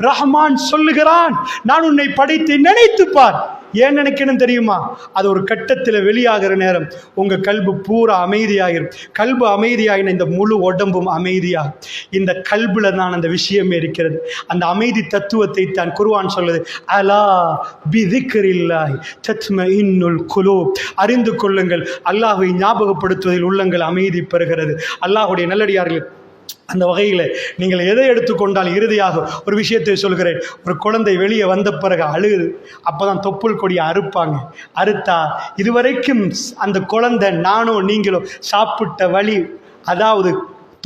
ரஹ்மான் சொல்லுகிறான், நான் உன்னை படைத்து நினைத்துப்பார். ஏன் நினைக்கணும் தெரியுமா? அது ஒரு கட்டத்தில் வெளியாகிற நேரம் உங்க கல்பு பூரா அமைதியாகிரும். கல்பு அமைதியாகின இந்த முழு உடம்பும் அமைதியாகும். இந்த கல்புல தான் அந்த விஷயமே இருக்கிறது. அந்த அமைதி தத்துவத்தை தான் குர்ஆன் சொல்லுது, அலா பிதிக்ரில்லாஹி தத்மஇன்னுல் குலூப். அறிந்து கொள்ளுங்கள், அல்லாஹ்வை ஞாபகப்படுத்துவதில் உள்ளங்கள் அமைதி பெறுகிறது. அல்லாஹ்வுடைய நல்லடியார்கள், அந்த வகையில் நீங்கள் எதை எடுத்துக்கொண்டால் இறுதியாக ஒரு விஷயத்தை சொல்கிறேன். ஒரு குழந்தை வெளியே வந்த பிறகு அழுகுது. அப்போ தான் தொப்புள் கொடியை அறுப்பாங்க. அறுத்தா இதுவரைக்கும் அந்த குழந்தை நானோ நீங்களோ சாப்பிட்ட வழி, அதாவது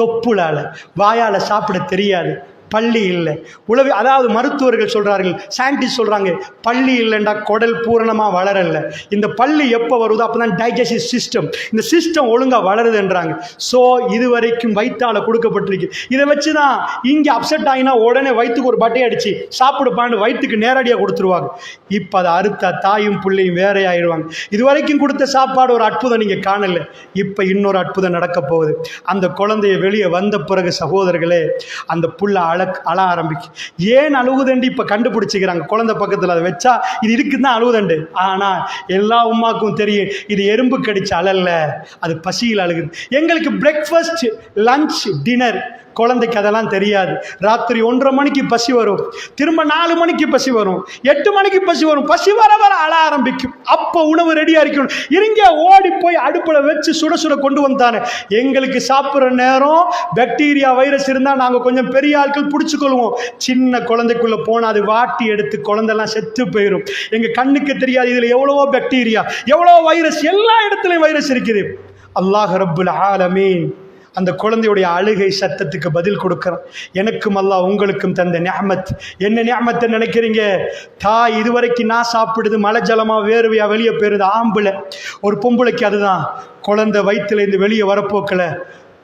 தொப்புளால் வாயால் சாப்பிட தெரியாது. பள்ளி இல்லை, உளவி, அதாவது மருத்துவர்கள் சொல்கிறார்கள், சயின்டிஸ்ட் சொல்கிறாங்க, பள்ளி இல்லைண்டா குடல் பூரணமாக வளரல. இந்த பள்ளி எப்போ வருதோ அப்போ தான் டைஜஸ்டிவ் சிஸ்டம், இந்த சிஸ்டம் ஒழுங்காக வளருதுன்றாங்க. ஸோ இது வரைக்கும் வயிற்றால் கொடுக்கப்பட்டிருக்கு. இதை வச்சு தான் இங்கே அப்செட் ஆகினா உடனே வயிற்றுக்கு ஒரு பட்டை அடித்து சாப்பிடுப்பான்னு வயிற்றுக்கு நேரடியாக கொடுத்துருவாங்க. இப்போ அதை அறுத்தா தாயும் பிள்ளையும் வேறே ஆயிடுவாங்க. இது வரைக்கும் கொடுத்த சாப்பாடு ஒரு அற்புதம் நீங்கள் காணலை. இப்போ இன்னொரு அற்புதம் நடக்க போகுது. அந்த குழந்தைய வெளியே வந்த பிறகு சகோதரர்களே, அந்த புள்ள அழ ஆரம்பிக்கும். ஏன் அழுகுதண்டு இப்போ கண்டுபிடிச்சிக்கிறாங்க. குழந்தை பக்கத்தில் அதை வச்சா இது இருக்குன்னு தான் அழுகுதண்டு. ஆனால் எல்லா உமாக்கும் தெரியும், இது எறும்பு கடிச்ச அழல்ல, அது பசியில் அழுகுது. எங்களுக்கு பிரேக்ஃபாஸ்ட், லஞ்ச், டின்னர், குழந்தைக்கு அதெல்லாம் தெரியாது. ராத்திரி 1:30 மணிக்கு பசி வரும், திரும்ப 4 மணிக்கு பசி வரும், 8 மணிக்கு பசி வரும். பசி வர வர அழ ஆரம்பிக்கும். அப்போ உணவு ரெடியாக இருக்கணும். இருங்க ஓடி போய் அடுப்பில் வச்சு சுட சுட கொண்டு வந்தானே. எங்களுக்கு சாப்பிட்ற நேரம் பாக்டீரியா வைரஸ் இருந்தால் நாங்கள் கொஞ்சம் பெரிய ஆட்கள் பிடிச்சிக்கொள்வோம். சின்ன குழந்தைக்குள்ளே போனால் அது வாட்டி எடுத்து குழந்தைலாம் செத்து போயிடும். எங்கள் கண்ணுக்கு தெரியாது இதில் எவ்வளவோ பாக்டீரியா, எவ்வளோ வைரஸ், எல்லா இடத்துலையும் வைரஸ் இருக்குது. அல்லாஹ் ரப்புல் ஆலமீன் அந்த குழந்தையுடைய அழுகை சத்தத்துக்கு பதில் கொடுக்குறான். எனக்கும் அல்லாஹ் உங்களுக்கும் தந்த நிஅமத். என்ன நிஅமத்தை நினைக்கிறீங்க? தாய் இதுவரைக்கும் நான் சாப்பிடுது மலை ஜலமாக வேர்வையாக வெளியே போயிருது. ஆம்பளை ஒரு பொம்பளைக்கு அதுதான். குழந்தை வயிற்றுலேருந்து வெளியே வரப்போக்கில்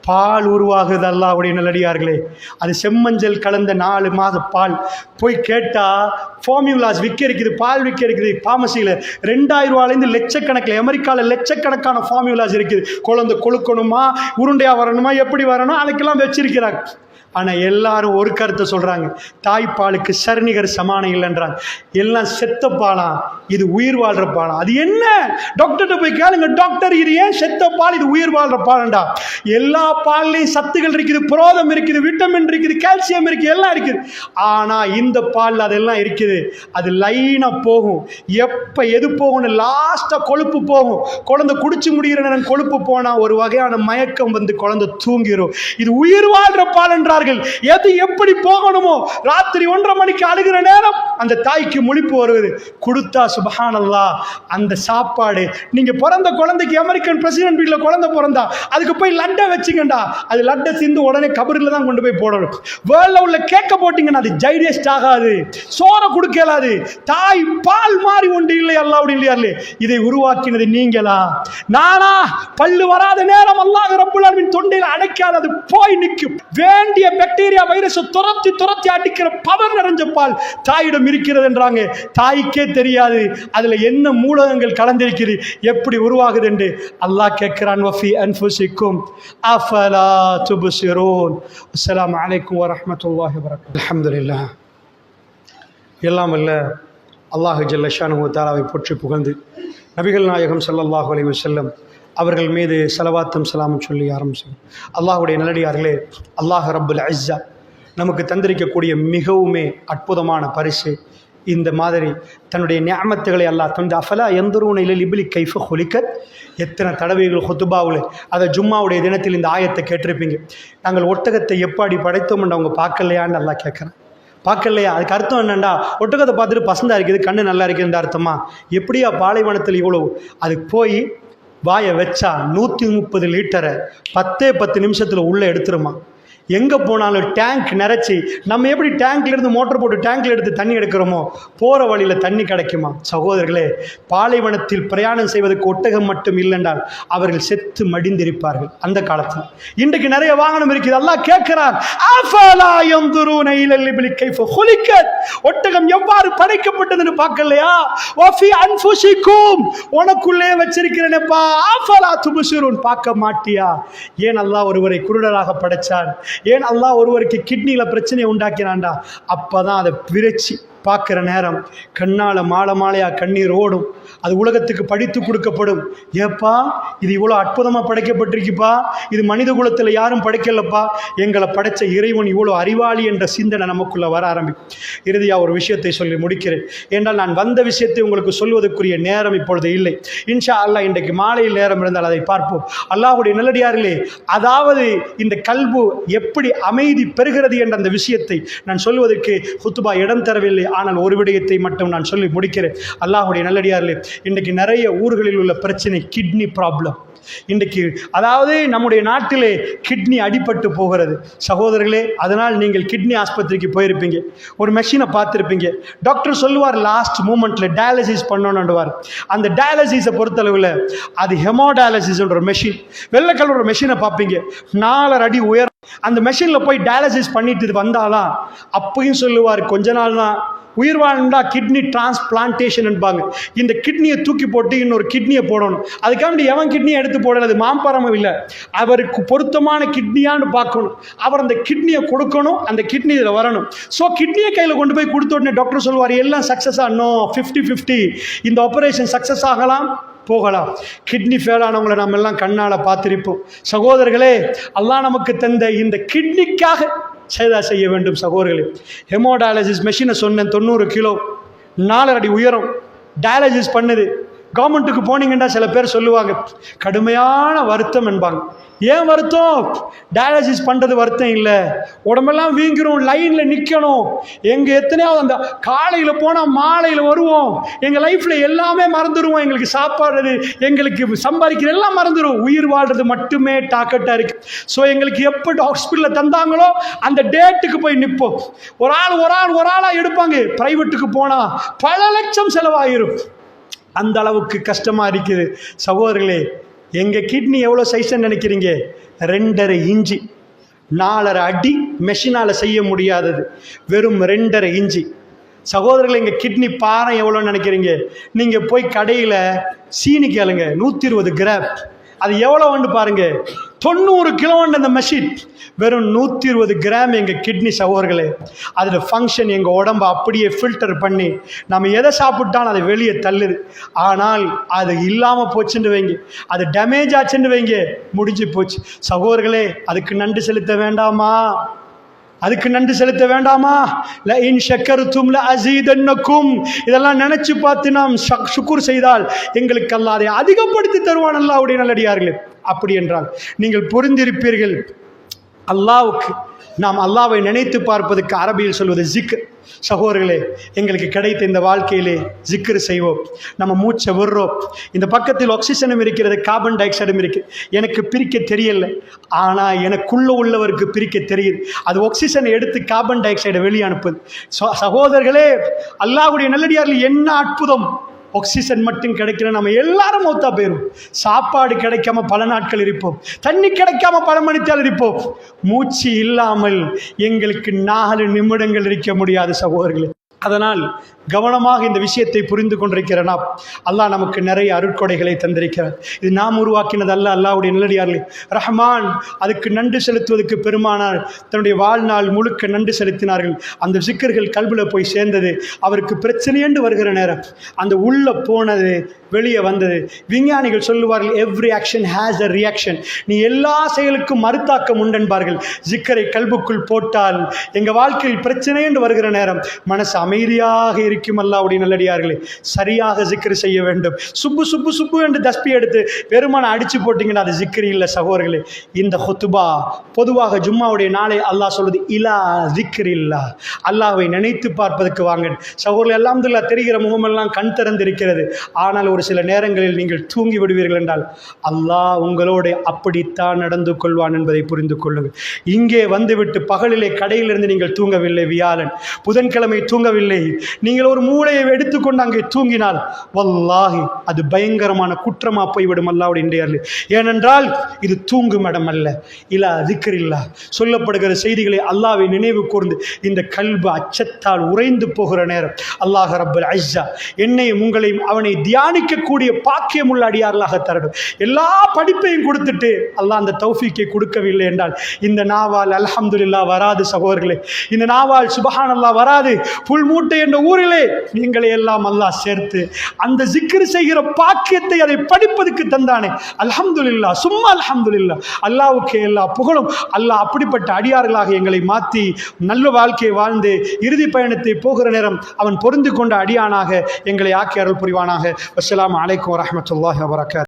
பால் உருவாகுது. அல்லாஹ்வுடைய நல்லடியார்களே, அது செம்மஞ்சள் கலந்த 4 மாத பால். போய் கேட்டால் ஃபார்முலாஸ் விற்க இருக்குது, பால் விற்க இருக்குது ஃபார்மசியில். 2000 ரூபாயிலேருந்து லட்சக்கணக்கில், அமெரிக்காவில் லட்சக்கணக்கான ஃபார்முலாஸ் இருக்குது. குழந்தை கொழுக்கணுமா, உருண்டையாக வரணுமா, எப்படி வரணும், அதுக்கெல்லாம் வச்சிருக்கிறாங்க. ஆனால் எல்லாரும் ஒரு கருத்தை சொல்கிறாங்க, தாய்ப்பாலுக்கு சர்ணிகர் சமானம் இல்லைன்றாங்க. எல்லாம் செத்த பாலா, இது உயிர் வாழ்கிற பாலம். அது என்ன? டாக்டர்கிட்ட போய் கேளுங்க, டாக்டர் இது ஏன் செத்த பால், இது உயிர் வாழ்கிற பாலண்டா. எல்லா பால்லையும் சத்துகள் இருக்குது, புரோதம் இருக்குது, விட்டமின் இருக்குது, கால்சியம் இருக்குது, எல்லாம் இருக்குது. ஆனால் இந்த பால் அதெல்லாம் இருக்குது. அது லைனாக போகும். எப்போ எது போகணும்? லாஸ்ட்டாக கொழுப்பு போகும். குழந்தை குடிச்சு முடிகிற நேரம் கொழுப்பு போனால் ஒரு வகையான மயக்கம் வந்து குழந்தை தூங்கிடும். இது உயிர் வாழ்கிற பால் என்றார். எது எப்படி போகணுமோ, ராத்திரி 1:30 மணிக்கு அழுகிற நேரம் அந்த தாய்க்கு முழிப்பு வருவது. கொடுத்தா சுப்ஹானல்லாஹ் அந்த சாப்பாடு. நீங்க பிறந்த குழந்தைக்கு அமெரிக்கன் பிரசிடென்ட் வீட்ல குழந்தை பிறந்தா அதுக்கு போய் லட்டை வச்சுக்கண்டா, அது லட்டை சிந்து உடனே கபரில் தான் கொண்டு போய் போடணும். வேர்ல்ட்ல உள்ள கேக்க போட்டீங்கன்னா அது டைஜஸ்ட் ஆகாது, சோற கொடுக்கலாது. தாய் பால் மாதிரி ஒன்று இல்லை. அல்லாஹ்வுடைய இல்லையாலே இதை உருவாக்கினது நீங்களா நானா? பல்லு வராத நேரம் அல்லாஹ் ரப்புல் ஆலமீன் தொண்டையில் அடைக்காது, அது போய் நிற்கும். வேண்டிய பாக்டீரியா வைரஸ் துரத்தி அடிக்கிற பவர் நிறைஞ்ச பால் தாயிடம் இருக்கிறது என்றாங்க. தாய்க்கே தெரியாது அதுல என்ன மூலகங்கள் கலந்திருக்கிறது, எப்படி உருவாகுது என்று. அல்லாஹ் கேட்கிறான், வஃபி அன்ஃபுசிக்கும் அஃபலா துப்சிரூன். அஸ்ஸலாமு அலைக்கும் வரஹ்மத்துல்லாஹி வபரகாத்துஹு. அல்ஹம்துலில்லாஹ். எல்லாம் அல்ல அல்லாஹ் ஜல்ல ஷானுஹு வ தஆலாவை போற்றி புகழ்ந்து நபிகள் நாயகம் ஸல்லல்லாஹு அலைஹி வஸல்லம் அவர்கள் மீது ஸலவாத்தும் ஸலாமும் சொல்லி ஆரம்பிச்சோம். அல்லாஹ்வுடைய நல்லடியார்களே, அல்லாஹ் ரப்புல் இஸ்ஸா நமக்கு தந்திருக்கக்கூடிய மிகவுமே அற்புதமான பரிசு இந்த மாதிரி தன்னுடைய நிஅமத்துகளை அல்லாஹ் தந்து. அஃபலா யன்துரூன இலல் இப்லி கைஃப குலிகத். எத்தனை தடவைகள் ஹுத்துபாவில், அதை ஜும்மாவுடைய தினத்தில் இந்த ஆயத்தை கேட்டிருப்பீங்க. நாங்கள் ஒட்டகத்தை எப்படி படைத்தோம்னு அவங்க பார்க்கலையான்னு அல்லாஹ் கேட்குறேன். பார்க்கலையா? அதுக்கு அர்த்தம் என்னண்டா, ஒட்டகத்தை பார்த்துட்டு பசந்தா இருக்குது, கண்ணு நல்லா இருக்குதுன்ற அர்த்தமா? எப்படியா பாலைவனத்தில் இவ்வளவு? அதுக்கு போய் வாயை வச்சா 130 லிட்டரை 10 நிமிஷத்தில் உள்ளே எடுத்துருமா. எங்கே போனாலும் டேங்க் நிறைச்சி, நம்ம எப்படி டேங்க்லேருந்து மோட்டர் போட்டு டேங்க்கில் எடுத்து தண்ணி எடுக்கிறோமோ போகிற வழியில் தண்ணி கிடைக்குமா? சகோதரர்களே, பாலைவனத்தில் பிரயாணம் செய்வதற்கு ஒட்டகம் மட்டும் இல்லைன்றால் அவர்கள் செத்து மடிந்திருப்பார்கள் அந்த காலத்தில். இன்றைக்கு நிறைய வாகனம் இருக்குது. அல்லாஹ் கேட்கிறான், அஃபலா யன்துரூன இலல் இப்லி கைஃப குலிகத். ஒட்டகம் எவ்வாறு படைக்கப்பட்டதுன்னு பார்க்கலையா? வஃபி அன்ஃபுசிக்கும், உனக்குள்ளே வச்சிருக்கிறேனப்பா, அஃபலா துப்சிரூன், பார்க்க மாட்டியா? ஏன் அல்லாஹ் ஒருவரை குருடராக படைச்சான்? ஏன் அல்லாஹ் ஒருவருக்கு கிட்னியில் பிரச்சனையை உண்டாக்கினான்டா, அப்போ தான் அதை விரைச்சி பார்க்குற நேரம் கண்ணால் மாலை மாலையாக கண்ணீர் ஓடும். அது உலகத்துக்கு படித்து கொடுக்கப்படும். ஏப்பா இது இவ்வளோ அற்புதமாக படைக்கப்பட்டிருக்குப்பா, இது மனித குலத்தில் யாரும் படைக்கலப்பா, எங்களை படைத்த இறைவன் இவ்வளோ அறிவாளி என்ற சிந்தனை நமக்குள்ளே வர ஆரம்பிக்கும். இறுதியாக ஒரு விஷயத்தை சொல்லி முடிக்கிறேன். ஏன்றால் நான் வந்த விஷயத்தை உங்களுக்கு சொல்வதற்குரிய நேரம் இப்பொழுது இல்லை. இன்ஷா அல்லாஹ் இன்றைக்கு மாலையில் நேரம் இருந்தால் அதை பார்ப்போம். அல்லாஹ்வுடைய நல்லடியார்களே, அதாவது இந்த கல்பு எப்படி அமைதி பெறுகிறது என்ற அந்த விஷயத்தை நான் சொல்வதற்கு ஹுத்துபா இடம் தரவில்லை. ஆனால் ஒரு விடயத்தை மட்டும் நான் சொல்லி முடிக்கிறேன். அல்லாஹ்வுடைய நல்லடியார்களே, இன்றைக்கு நிறைய ஊர்களில் உள்ள பிரச்சனை கிட்னி ப்ராப்ளம். இன்றைக்கு அதாவது நம்முடைய நாட்டிலே கிட்னி அடிபட்டு போகிறது சகோதரர்களே. அதனால் நீங்கள் கிட்னி ஆஸ்பத்திரிக்கு போயிருப்பீங்க, ஒரு மெஷினை பார்த்துருப்பீங்க. டாக்டர் சொல்லுவார் லாஸ்ட் மூமெண்ட்டில் டயாலிசிஸ் பண்ணணுன்னுவார். அந்த டயாலிசிஸை பொறுத்தளவில் அது ஹெமோடயாலிசிஸ்ன்ற ஒரு மெஷின், வெள்ளை கலர் ஒரு மெஷினை பார்ப்பீங்க, 4 அடி உயரம். அந்த மெஷினில் போய் டயாலிசிஸ் பண்ணிட்டு வந்தாலாம். அப்பயும் சொல்லுவார் கொஞ்ச நாள் தான் உயிர் வாழ்ந்தா கிட்னி டிரான்ஸ்பிளான்டேஷன் என்பாங்க. இந்த கிட்னியை தூக்கி போட்டு இன்னொரு கிட்னியை போடணும். அதுக்காண்டி எவன் கிட்னியை எடுத்து போடல, அது மாம்பரமும் இல்லை, அவருக்கு பொருத்தமான கிட்னியான்னு பார்க்கணும். அவர் அந்த கிட்னியை கொடுக்கணும், அந்த கிட்னி இதில் வரணும். ஸோ கிட்னியை கையில் கொண்டு போய் கொடுத்த உடனே டாக்டர் சொல்லுவார் எல்லாம் சக்ஸஸ் ஆகணும், 50-50 இந்த ஆப்ரேஷன் சக்ஸஸ் ஆகலாம் போகலாம். கிட்னி ஃபெயில் ஆனவங்களை நம்ம எல்லாம் கண்ணால் பார்த்திருப்போம். சகோதரர்களே, அல்லாஹ் நமக்கு தந்த இந்த கிட்னிக்காக செய்ய வேண்டும் சகோதரர்களே. ஹெமோடயாலிசிஸ் மெஷினை சொன்னேன், 90 கிலோ, 4 அடி உயரம், டயாலிசிஸ் பண்ணுது. கவர்மெண்ட்டுக்கு போனீங்கன்னா சில பேர் சொல்லுவாங்க கடுமையான வருத்தம் என்பாங்க. ஏன் வருத்தம்? டயாலிசிஸ் பண்ணுறது வருத்தம் இல்லை, உடம்பெல்லாம் வீங்கிரும், லைனில் நிற்கணும். எங்கள் எத்தனையாவது அந்த காலையில் போனால் மாலையில் வருவோம், எங்கள் லைஃப்பில் எல்லாமே மறந்துடுவோம், எங்களுக்கு சாப்பாடு, எங்களுக்கு சம்பாதிக்கிற எல்லாம் மறந்துடும், உயிர் வாழ்கிறது மட்டுமே டாக்கெட்டாக இருக்குது. ஸோ எங்களுக்கு எப்போ ஹாஸ்பிட்டலில் தந்தாங்களோ அந்த டேட்டுக்கு போய் நிற்போம். ஒரு ஆளாக எடுப்பாங்க. ப்ரைவேட்டுக்கு போனால் பல லட்சம் செலவாகிரும். அந்த அளவுக்கு கஷ்டமாக இருக்குது சகோதரர்களே. எங்கள் கிட்னி எவ்வளோ சைஸ்ன்னு நினைக்கிறீங்க? 2.5 இன்ச்சு, 4.5 அடி. மெஷினால் செய்ய முடியாதது வெறும் 2.5 இன்ச்சு. சகோதரர்களே, எங்கள் கிட்னி பாரம் எவ்வளோன்னு நினைக்கிறீங்க? நீங்கள் போய் கடையில் சீனி கேளுங்க, 120 கிராம். அது எவ்வளோன்னு பாருங்க, 90 கிலோன்னு அந்த மெஷின். வெறும் 120 கிராம் எங்கள் கிட்னி சகோதரர்களே. அதில் ஃபங்க்ஷன் எங்கள் உடம்பை அப்படியே ஃபில்டர் பண்ணி நம்ம எதை சாப்பிட்டாலும் அதை வெளியே தள்ளுது. ஆனால் அது இல்லாமல் போச்சுன்னு வைங்க, அது டேமேஜ் ஆச்சுன்னு வைங்க, முடிஞ்சு போச்சு சகோதரர்களே. அதுக்கு நன்றி செலுத்த வேண்டாமா? அதுக்கு நன்றி செலுத்த வேண்டாமா? ல இன் ஷக்கர்தும் ல அஸீதன்னக்கும். இதெல்லாம் நினைச்சு பார்த்து நாம் ஷுக்குர் செய்தால் எங்களுக்கு அல்லாஹ் அதை அதிகப்படுத்தி தருவான். அல்லாஹ்வுடைய நல்லடியார்களே, அப்படி என்றால் நீங்கள் புரிந்திருப்பீர்கள், அல்லாஹ்வுக்கு நாம் அல்லாஹ்வை நினைத்து பார்ப்பதற்கு அரபியில் சொல்வது ஜிக்ர். சகோதரர்களே, எங்களுக்கு கிடைத்த இந்த வாழ்க்கையிலே ஜிக்ர் செய்வோம். நம்ம மூச்சை விடுறோம். இந்த பக்கத்தில் ஆக்சிஜனும் இருக்கிறது, கார்பன் டை ஆக்சைடும் இருக்குது. எனக்கு பிரிக்க தெரியல, ஆனால் எனக்குள்ளே உள்ளவருக்கு பிரிக்க தெரியுது. அது ஆக்சிஜனை எடுத்து கார்பன் டை ஆக்சைடை வெளியே அனுப்புது. சகோதரர்களே, அல்லாஹ்வுடைய நல்லடியார்கள் என்ன அற்புதம்! ஆக்சிஜன் மட்டும் கிடைக்கல, நம்ம எல்லாரும் மௌத்தா போயிடும். சாப்பாடு கிடைக்காம பல நாட்கள் இருப்போம், தண்ணி கிடைக்காம பல மணித்தால் இருப்போம். மூச்சு இல்லாமல் எங்களுக்கு 4 நிமிடங்கள் இருக்க முடியாது சகோதரர்களே. அதனால் கவனமாக இந்த விஷயத்தை புரிந்து கொண்டிருக்கிற நாம், அல்லாஹ் நமக்கு நிறைய அருட்கொடைகளை தந்திருக்கிறார். இது நாம் உருவாக்கினது அல்ல, அல்லாஹ்வுடைய நல்லடியார்களே. ரஹ்மான் அதுக்கு நன்றி செலுத்துவதற்கு பெருமானார் தன்னுடைய வாழ்நாள் முழுக்க நன்றி செலுத்தினார்கள். அந்த சிக்கர்கள் கல்வியில் போய் சேர்ந்தது. அவருக்கு பிரச்சனையென்று வருகிற நேரம் அந்த உள்ள போனது வெளியே வந்தது. விஞ்ஞானிகள் சொல்லுவார்கள், every action has a reaction. நீ எல்லா செயலுக்கும் மறுத்தாக்கம் உண்டென்பார்கள். ஜிக்கரை கல்புக்குள் போட்டால் எங்கள் வாழ்க்கையில் பிரச்சனை என்று வருகிற நேரம் மனசு அமைதியாக இருக்கும். அல்லாஹ்வுடைய நல்லடியார்களே, சரியாக ஜிக்ர் செய்ய வேண்டும். சுப்பு சுப்பு சுப்பு என்று தஸ்பி எடுத்து பெருமான அடிச்சு போட்டிங்கன்னா அது ஜிக்ர் இல்லை சகோதரர்களே. இந்த ஹுத்துபா பொதுவாக ஜும்மாவுடைய நாளை அல்லாஹ் சொல்வது இலா ஜிக்ர் இல்லா, அல்லாஹ்வை நினைத்து பார்ப்பதற்கு வாங்க சகோதரர்கள். அல்ஹம்துலில்லாஹ் தெரிகிற முகமெல்லாம் கண் திறந்திருக்கிறது. ஆனால் ஒரு சில நேரங்களில் நீங்கள் தூங்கி விடுவீர்கள் என்றால் அல்லாஹ் உங்களோடு அப்படித்தான் நடந்து கொள்வான் என்பதை புரிந்து கொள்ளுங்கள். இங்கே வந்துவிட்டு பகலிலே கடையிலிருந்து நீங்கள் தூங்கவில்லை, வியாழன் புதன்கிழமை தூங்கவில்லை, கொடுக்கவில்லை, நீங்கள் ஒரு மூளையை எடுத்துக்கொண்டு அங்கே தூங்கினால் வல்லாஹி அது பயங்கரமான குற்றமா போய்விடும் அல்லாஹ்வுடைய இன்றைய. ஏனென்றால் இது தூங்கும் இடம் அல்ல. இலா திக்ரில்லா சொல்லப்படுகிற செய்திகளை அல்லாஹ்வை நினைவு கூர்ந்து இந்த கல்பு அச்சத்தால் உறைந்து போகிற நேரம் அல்லாஹ் ரப்பல் இஸ்ஸா என்னையும் உங்களையும் அவனை தியானிக்கக்கூடிய பாக்கியம் உள்ள அடியார்களாக தரணும். எல்லா படிப்பையும் கொடுத்துட்டு அல்லாஹ் அந்த தௌஃபீக்கை கொடுக்கவில்லை என்றால் இந்த நாவால் அல்ஹம்துலில்லாஹ் வராது சகோதரர்களே. இந்த நாவால் சுப்ஹானல்லாஹ் வராது. புல்மூட்டை என்ற ஊரிலே நீங்களை எல்லாம் அல்லாஹ் சேர்த்து அந்த ஜிக்ர் செய்கிற பாக்கியத்தை அதை படிப்பதற்கு தந்தானே, அல்ஹம்துலில்லாஹ் சும்மா அல்ஹம்துலில்லாஹ். அல்லாஹ்வுக்கு எல்லா புகழும். அல்லாஹ் அப்படிப்பட்ட அடியார்களாக எங்களை மாற்றி நல்ல வாழ்க்கையை வாழ்ந்து இறுதி பயணத்தை போகிற நேரம் அவன் பொருந்து கொண்ட அடியானாக எங்களை ஆக்கி அருள் புரிவானாக. அஸ்ஸலாமு அலைக்கும் வரஹ்மத்துல்லாஹி வபரகாத்துஹு.